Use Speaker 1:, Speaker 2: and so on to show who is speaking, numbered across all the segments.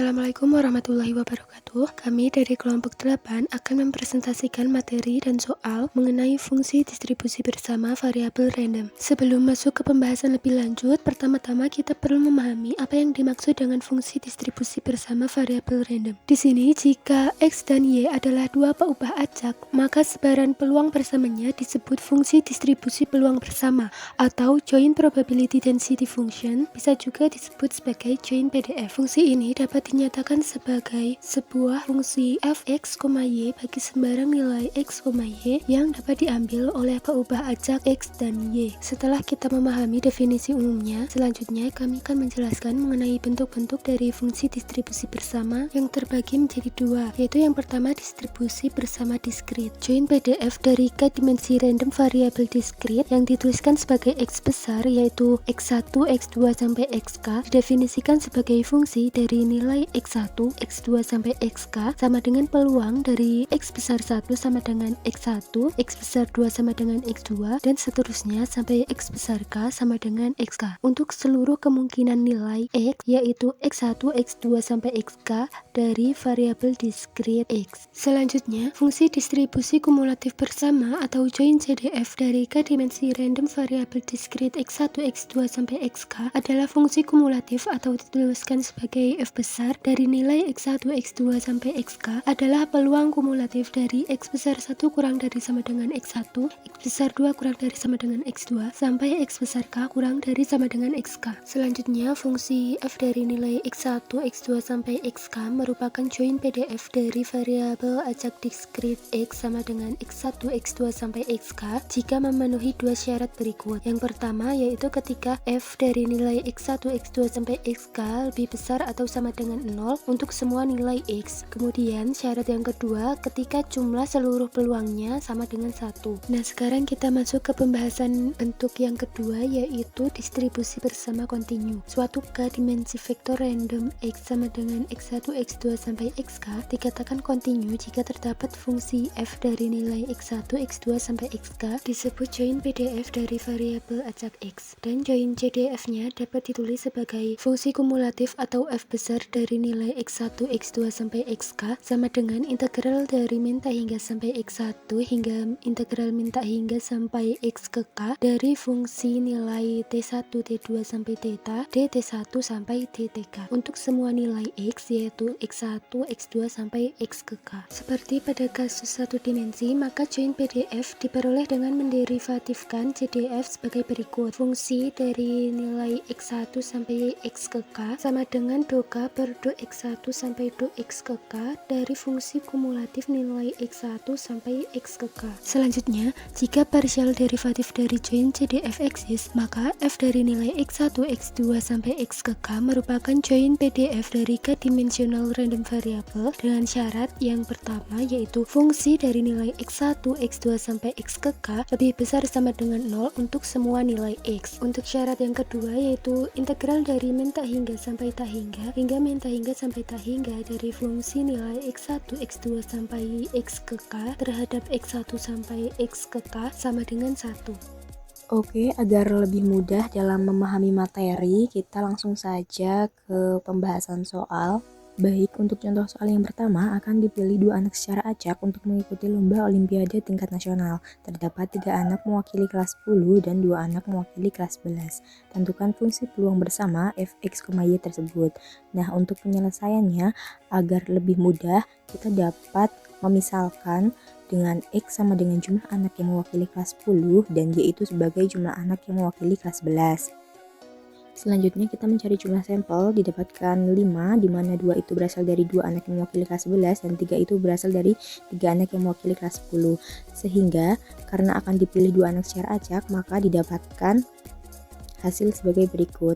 Speaker 1: Assalamualaikum warahmatullahi wabarakatuh. Kami dari kelompok 8 akan mempresentasikan materi dan soal mengenai fungsi distribusi bersama variabel random. Sebelum masuk ke pembahasan lebih lanjut, pertama-tama kita perlu memahami apa yang dimaksud dengan fungsi distribusi bersama variabel random. Di sini, jika X dan Y adalah dua peubah acak, maka sebaran peluang bersamanya disebut fungsi distribusi peluang bersama atau joint probability density function, bisa juga disebut sebagai joint PDF. Fungsi ini dapat dinyatakan sebagai sebuah fungsi f(x, y) bagi sembarang nilai x, y yang dapat diambil oleh peubah acak x dan y. Setelah kita memahami definisi umumnya, selanjutnya kami akan menjelaskan mengenai bentuk-bentuk dari fungsi distribusi bersama yang terbagi menjadi dua, yaitu yang pertama distribusi bersama diskrit. Joint PDF dari k dimensi random variabel diskrit yang dituliskan sebagai x besar, yaitu x1, x2 sampai xk, didefinisikan sebagai fungsi dari nilai x1, x2 sampai xk sama dengan peluang dari x besar 1 sama dengan x1, x besar 2 sama dengan x2, dan seterusnya sampai x besar k sama dengan xk. Untuk seluruh kemungkinan nilai x, yaitu x1, x2 sampai xk dari variabel diskrit x. Selanjutnya, fungsi distribusi kumulatif bersama atau joint CDF dari k dimensi random variabel diskrit x1, x2 sampai xk adalah fungsi kumulatif atau dituliskan sebagai f besar dari nilai x1, x2 sampai xk adalah peluang kumulatif dari x besar 1 kurang dari sama dengan x1, x besar 2 kurang dari sama dengan x2 sampai x besar k kurang dari sama dengan xk. Selanjutnya, fungsi f dari nilai x1, x2 sampai xk merupakan joint PDF dari variabel acak diskrit x sama dengan x1, x2 sampai xk jika memenuhi dua syarat berikut. Yang pertama yaitu ketika f dari nilai x1, x2 sampai xk lebih besar atau sama dengan 0 untuk semua nilai x. Kemudian syarat yang kedua ketika jumlah seluruh peluangnya sama dengan 1. Nah, sekarang kita masuk ke pembahasan bentuk yang kedua, yaitu distribusi bersama kontinu. Suatu k dimensi vektor random x sama dengan x1, x2 sampai xk dikatakan kontinu jika terdapat fungsi f dari nilai x1, x2 sampai xk disebut joint PDF dari variabel acak x, dan joint CDF-nya dapat ditulis sebagai fungsi kumulatif atau f besar dari nilai x1, x2 sampai xk sama dengan integral dari min tak hingga sampai x1 hingga integral min tak hingga sampai x ke k dari fungsi nilai t1, t2 sampai θ, dt1 sampai dtk untuk semua nilai x, yaitu x1, x2 sampai x ke k. Seperti pada kasus satu dimensi, maka joint PDF diperoleh dengan menderivatifkan CDF sebagai berikut. Fungsi dari nilai x1 sampai x ke k sama dengan do k per do x1 sampai do x ke k dari fungsi kumulatif nilai x1 sampai x ke k. Selanjutnya, jika partial derivatif dari joint CDF eksis, maka f dari nilai x1, x2 sampai x ke k merupakan joint PDF dari k dimensional random variable dengan syarat yang pertama, yaitu fungsi dari nilai x1, x2 sampai x ke k lebih besar sama dengan 0 untuk semua nilai x. Untuk syarat yang kedua yaitu integral dari min tak hingga sampai tak hingga min tak hingga sampai tak hingga dari fungsi nilai x1, x2 sampai x ke k terhadap x1 sampai x ke k sama dengan 1.
Speaker 2: Oke, agar lebih mudah dalam memahami materi, kita langsung saja ke pembahasan soal. Baik, untuk contoh soal yang pertama akan dipilih dua anak secara acak untuk mengikuti lomba olimpiade tingkat nasional. Terdapat 3 anak mewakili kelas 10 dan 2 anak mewakili kelas 11. Tentukan fungsi peluang bersama f(x, y) tersebut. Nah, untuk penyelesaiannya agar lebih mudah, kita dapat memisalkan dengan x sama dengan jumlah anak yang mewakili kelas 10 dan y itu sebagai jumlah anak yang mewakili kelas 11. Selanjutnya kita mencari jumlah sampel, didapatkan 5, di mana 2 itu berasal dari 2 anak yang mewakili kelas 11 dan 3 itu berasal dari 3 anak yang mewakili kelas 10. Sehingga karena akan dipilih 2 anak secara acak, maka didapatkan hasil sebagai berikut.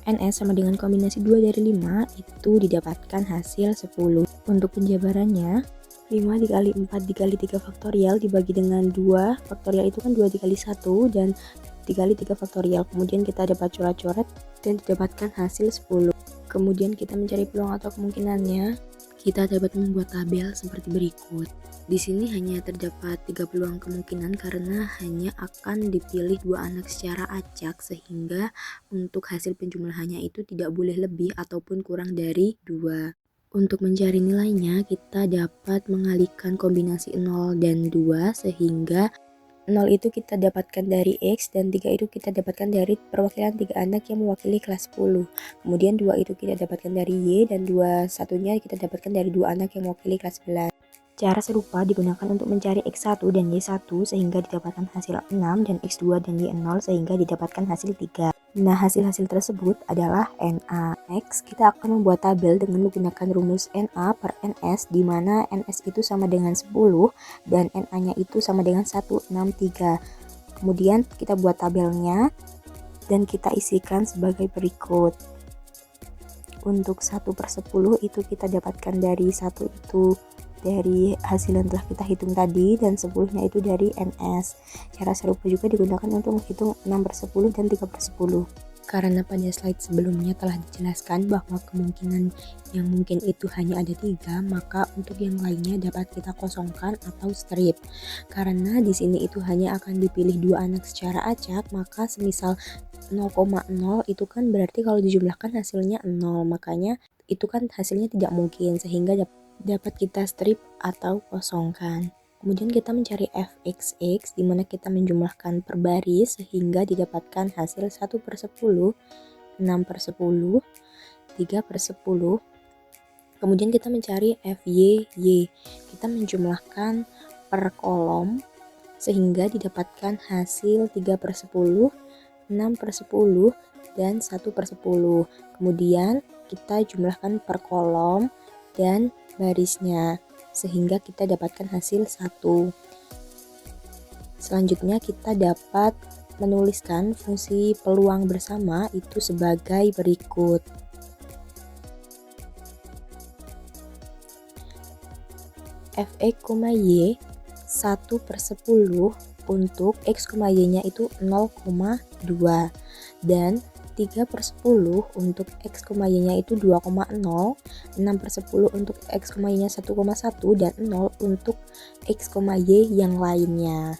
Speaker 2: NS sama dengan kombinasi 2 dari 5 itu didapatkan hasil 10. Untuk penjabarannya, 5 dikali 4 dikali 3 faktorial dibagi dengan 2 faktorial itu kan 2 dikali 1 dan dikali 3 faktorial, kemudian kita dapat coret-coret dan didapatkan hasil 10. Kemudian kita mencari peluang atau kemungkinannya, kita dapat membuat tabel seperti berikut. Di sini hanya terdapat 3 peluang kemungkinan karena hanya akan dipilih 2 anak secara acak, sehingga untuk hasil penjumlahannya itu tidak boleh lebih ataupun kurang dari 2. Untuk mencari nilainya, kita dapat mengalihkan kombinasi 0 dan 2 sehingga 0 itu kita dapatkan dari X dan 3 itu kita dapatkan dari perwakilan 3 anak yang mewakili kelas 10. Kemudian 2 itu kita dapatkan dari Y dan 2 satunya kita dapatkan dari 2 anak yang mewakili kelas 11. Cara serupa digunakan untuk mencari X1 dan Y1 sehingga didapatkan hasil 6 dan X2 dan Y0 sehingga didapatkan hasil 3. Nah, hasil-hasil tersebut adalah NA. Next, kita akan membuat tabel dengan menggunakan rumus NA per NS di mana NS itu sama dengan 10 dan NA-nya itu sama dengan 163. Kemudian kita buat tabelnya dan kita isikan sebagai berikut. Untuk 1/10 itu kita dapatkan dari 1 itu dari hasil yang telah kita hitung tadi dan 10-nya itu dari NS. Cara serupa juga digunakan untuk menghitung 6/10 dan 3/10. Karena pada slide sebelumnya telah dijelaskan bahwa kemungkinan yang mungkin itu hanya ada 3, maka untuk yang lainnya dapat kita kosongkan atau strip. Karena di sini itu hanya akan dipilih 2 anak secara acak, maka semisal 0,0 itu kan berarti kalau dijumlahkan hasilnya 0, makanya itu kan hasilnya tidak mungkin sehingga dapat kita strip atau kosongkan. Kemudian kita mencari fxx di mana kita menjumlahkan per baris sehingga didapatkan hasil 1/10, 6/10, 3/10. Kemudian kita mencari fyy. Kita menjumlahkan per kolom sehingga didapatkan hasil 3/10, 6/10, dan 1/10. Kemudian kita jumlahkan per kolom dan barisnya sehingga kita dapatkan hasil 1. Selanjutnya kita dapat menuliskan fungsi peluang bersama itu sebagai berikut. Fx, y 1/10 untuk x, y nya itu 0,2 dan 3/10 untuk x, y nya itu 2,0, 6/10 untuk x, y nya 1,1, dan 0 untuk x, y yang lainnya.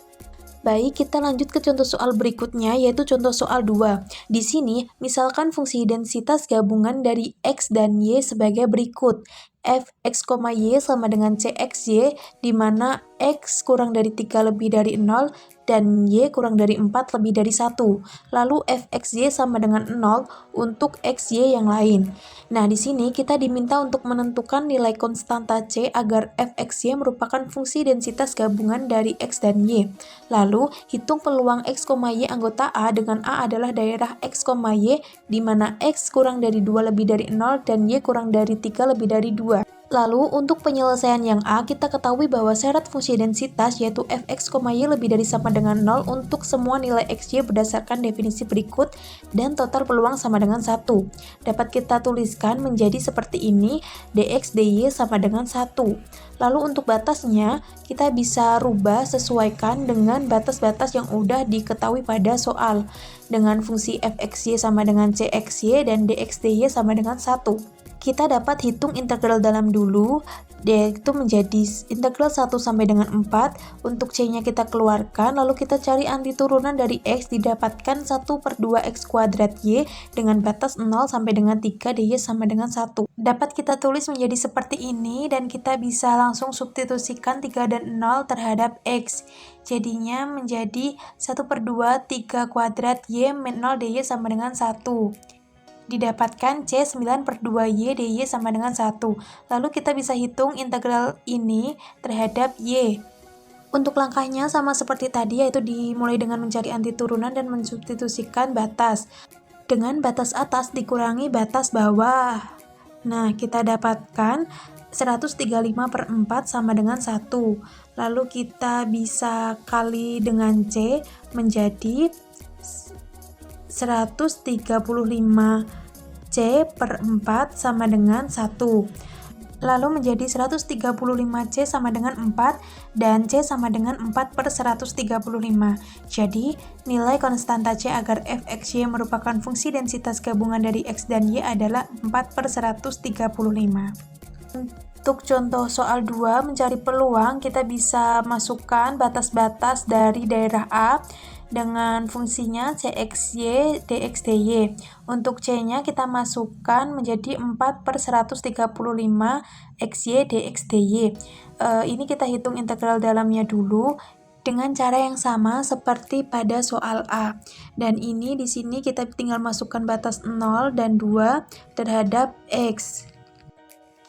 Speaker 3: Baik, kita lanjut ke contoh soal berikutnya, yaitu contoh soal 2. Di sini, misalkan fungsi densitas gabungan dari x dan y sebagai berikut. Fx, y sama dengan cxy, di mana x kurang dari 3 lebih dari 0, dan y kurang dari 4 lebih dari 1. Lalu fxy sama dengan 0 untuk xy yang lain. Nah, di sini kita diminta untuk menentukan nilai konstanta c agar fxy merupakan fungsi densitas gabungan dari x dan y. Lalu, hitung peluang x, y anggota A dengan A adalah daerah x, y, di mana x kurang dari 2 lebih dari 0 dan y kurang dari 3 lebih dari 2. Lalu, untuk penyelesaian yang A, kita ketahui bahwa syarat fungsi densitas yaitu fx, y lebih dari sama dengan 0 untuk semua nilai xy berdasarkan definisi berikut dan total peluang sama dengan 1. Dapat kita tuliskan menjadi seperti ini, dx, dy sama dengan 1. Lalu untuk batasnya, kita bisa rubah sesuaikan dengan batas-batas yang udah diketahui pada soal. Dengan fungsi fxy sama dengan cxy dan dx, dy sama dengan 1. Kita dapat hitung integral dalam dulu, yaitu menjadi integral 1 sampai dengan 4. Untuk c-nya kita keluarkan, lalu kita cari antiturunan dari x, didapatkan 1/2 x kuadrat y dengan batas 0 sampai dengan 3, dy sama dengan 1. Dapat kita tulis menjadi seperti ini, dan kita bisa langsung substitusikan 3 dan 0 terhadap x. Jadinya menjadi 1/2 3 kuadrat y min 0 dy sama dengan 1. Didapatkan C 9/2Y dy sama dengan 1. Lalu kita bisa hitung integral ini terhadap Y. Untuk langkahnya sama seperti tadi, yaitu dimulai dengan mencari antiturunan dan mensubstitusikan batas. Dengan batas atas dikurangi batas bawah. Nah, kita dapatkan 135/4 sama dengan 1. Lalu kita bisa kali dengan C menjadi 135 C/4 sama dengan 1. Lalu menjadi 135 C sama dengan 4 dan C sama dengan 4/135. Jadi, nilai konstanta C agar fxy merupakan fungsi densitas gabungan dari x dan y adalah 4/135. Untuk contoh soal 2, mencari peluang, kita bisa masukkan batas-batas dari daerah A, dengan fungsinya cxy dx dy. Untuk c-nya kita masukkan menjadi 4/135 xy dx dy. Ini kita hitung integral dalamnya dulu dengan cara yang sama seperti pada soal A. Dan ini di sini kita tinggal masukkan batas 0 dan 2 terhadap X.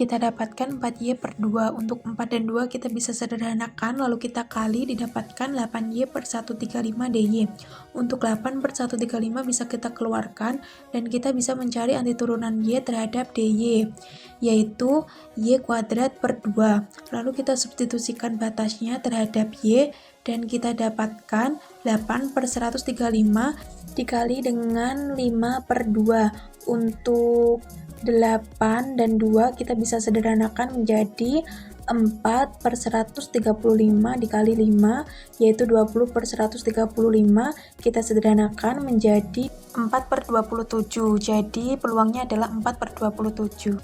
Speaker 3: Kita dapatkan 4y/2. Untuk 4 dan 2 kita bisa sederhanakan, lalu kita kali didapatkan 8y/135 dy. Untuk 8/135 bisa kita keluarkan, dan kita bisa mencari antiturunan y terhadap dy, yaitu y²/2. Lalu kita substitusikan batasnya terhadap y, dan kita dapatkan 8/135 dikali dengan 5/2. Untuk 8 dan 2 kita bisa sederhanakan menjadi 4/135 dikali 5, yaitu 20/135. Kita sederhanakan menjadi 4/27. Jadi peluangnya adalah 4/27.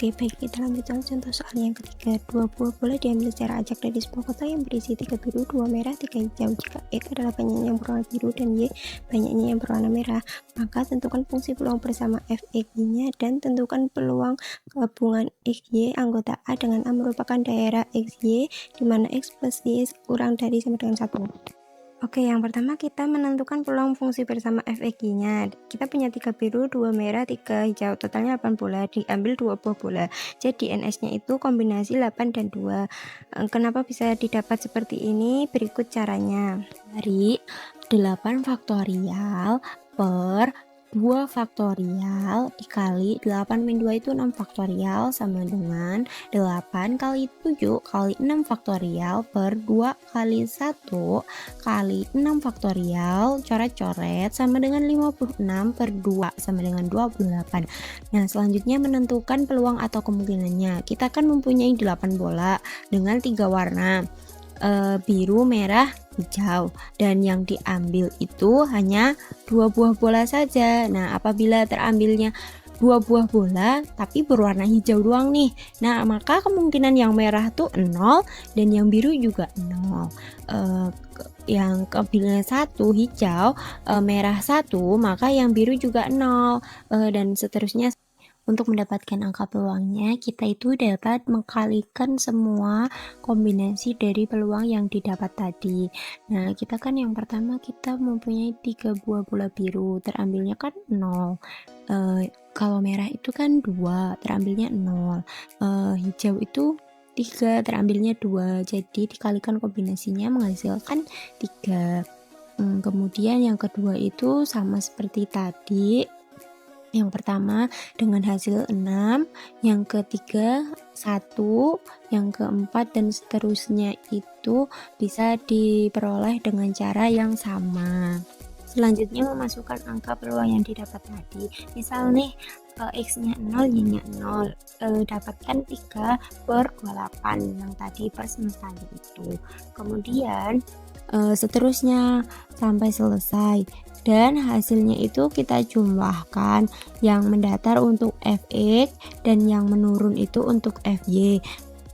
Speaker 4: Oke, baik, kita lanjutkan contoh soal yang ketiga. 2 buah bola diambil secara acak dari sebuah kotak yang berisi 3 biru, 2 merah, 3 hijau. Jika X adalah banyaknya yang berwarna biru dan Y banyaknya yang berwarna merah, maka tentukan fungsi peluang bersama Fx-nya dan tentukan peluang gabungan Xy anggota A dengan A merupakan daerah Xy di mana X plus Y kurang dari sama dengan 1. Oke, yang pertama kita menentukan peluang fungsi bersama Fx-nya. Kita punya 3 biru, 2 merah, 3 hijau, totalnya 8 bola, diambil 2 buah bola. Jadi NS-nya itu kombinasi 8 dan 2. Kenapa bisa didapat seperti ini? Berikut caranya. Dari 8 faktorial per 2 faktorial dikali 8 min 2 itu 6 faktorial sama dengan 8 kali 7 kali 6 faktorial per 2 kali 1 kali 6 faktorial coret-coret sama dengan 56 per 2 sama dengan 28. Nah, selanjutnya menentukan peluang atau kemungkinannya. Kita kan mempunyai 8 bola dengan 3 warna, biru, merah, hijau, dan yang diambil itu hanya 2 buah bola saja. Nah, apabila terambilnya 2 buah bola tapi berwarna hijau doang nih, nah maka kemungkinan yang merah tuh 0 dan yang biru juga 0. Yang keambilnya 1 hijau, merah 1, maka yang biru juga 0, dan seterusnya. Untuk mendapatkan angka peluangnya, kita itu dapat mengkalikan semua kombinasi dari peluang yang didapat tadi. Nah, kita kan yang pertama kita mempunyai 3 buah bola biru, terambilnya kan 0. Kalau merah itu kan 2, terambilnya 0. Hijau itu 3, terambilnya 2. Jadi dikalikan kombinasinya menghasilkan 3. Kemudian yang kedua itu sama seperti tadi. Yang pertama dengan hasil 6, yang ketiga 1, yang keempat dan seterusnya itu bisa diperoleh dengan cara yang sama. Selanjutnya memasukkan angka peluang yang didapat tadi. Misal nih X-nya 0, Y-nya 0, dapatkan 3/28 yang tadi per semestanya itu. Kemudian seterusnya sampai selesai, dan hasilnya itu kita jumlahkan, yang mendatar untuk Fx dan yang menurun itu untuk Fy.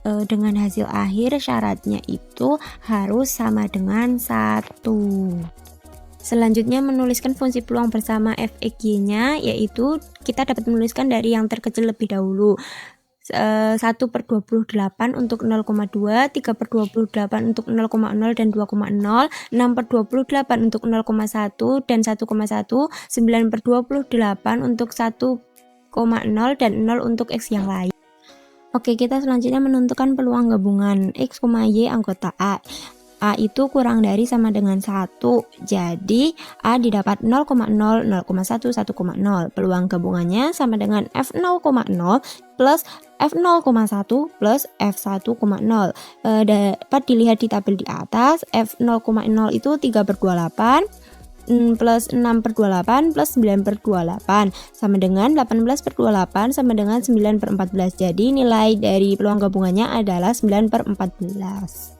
Speaker 4: Dengan hasil akhir syaratnya itu harus sama dengan 1. Selanjutnya menuliskan fungsi peluang bersama Fxy-nya, yaitu kita dapat menuliskan dari yang terkecil lebih dahulu. 1/28 untuk 0,2, 3/28 untuk 0,0 dan 2,0, 6/28 untuk 0,1 dan 1,1, 9/28 untuk 1,0 dan 0 untuk X yang lain. Oke, kita selanjutnya menentukan peluang gabungan X, Y anggota A. A itu kurang dari sama dengan 1, jadi A didapat 0,0, 0,1, 1,0. Peluang gabungannya sama dengan F0,0 plus F0,1 plus F1,0. Dapat dilihat di tabel di atas. F0,0 itu 3/28 plus 6/28 plus 9/28 sama dengan 18/28 sama dengan 9/14. Jadi nilai dari peluang gabungannya adalah 9/14.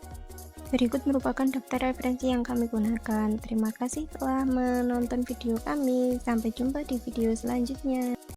Speaker 4: Berikut merupakan daftar referensi yang kami gunakan. Terima kasih telah menonton video kami. Sampai jumpa di video selanjutnya.